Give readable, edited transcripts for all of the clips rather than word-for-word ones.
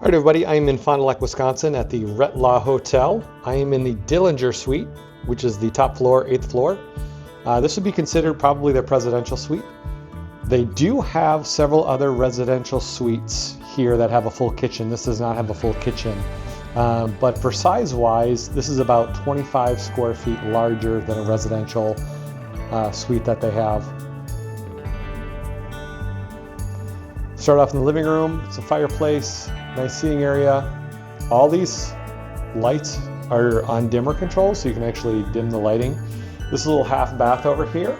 All right, everybody, I am in Fond du Lac, Wisconsin at the Retlaw Hotel. I am in the Dillinger Suite, which is the top floor, 8th floor. This would be considered probably their presidential suite. They do have several other residential suites here that have a full kitchen. This does not have a full kitchen. But for size-wise, this is about 25 square feet larger than a residential suite that they have. Start off in the living room. It's a fireplace, nice seating area. All these lights are on dimmer control, so you can actually dim the lighting. This is a little half bath over here.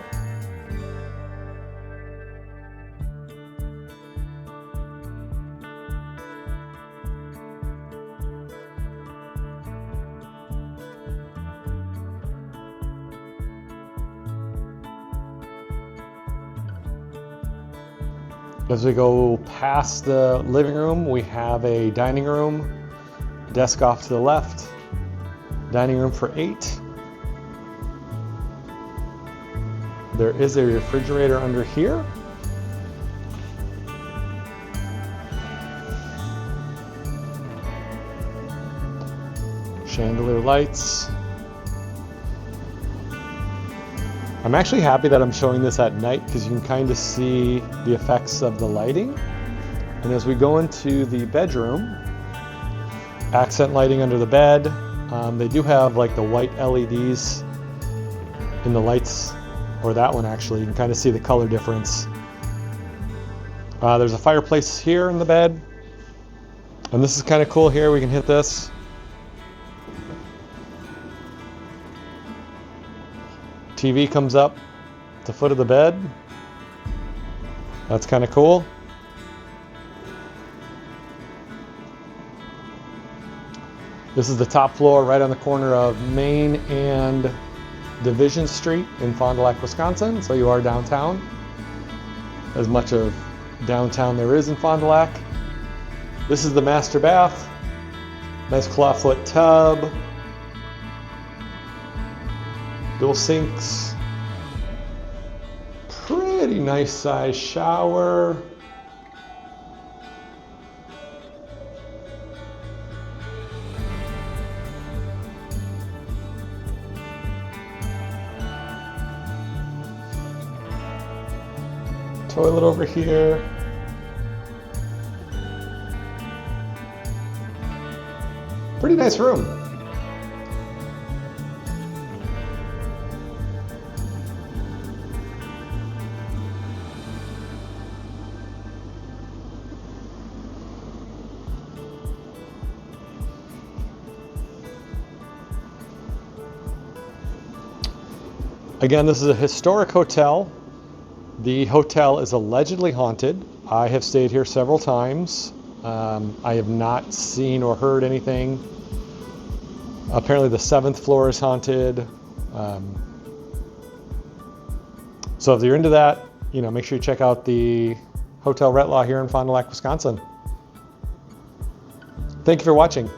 As we go past the living room, we have a dining room, desk off to the left, dining room for 8. There is a refrigerator under here. Chandelier lights. I'm actually happy that I'm showing this at night because you can kind of see the effects of the lighting. And as we go into the bedroom, accent lighting under the bed. They do have like the white LEDs in the lights, or that one actually. You can kind of see the color difference. There's a fireplace here in the bed. And this is kind of cool here. We can hit this. TV comes up at the foot of the bed. That's kind of cool. This is the top floor right on the corner of Main and Division Street in Fond du Lac, Wisconsin. So you are downtown. As much of downtown there is in Fond du Lac. This is the master bath. Nice clawfoot tub. Dual sinks, pretty nice size shower. Toilet over here. Pretty nice room. Again, this is a historic hotel. The hotel is allegedly haunted. I have stayed here several times. I have not seen or heard anything. Apparently the 7th floor is haunted. So if you're into that, make sure you check out the Hotel Retlaw here in Fond du Lac, Wisconsin. Thank you for watching.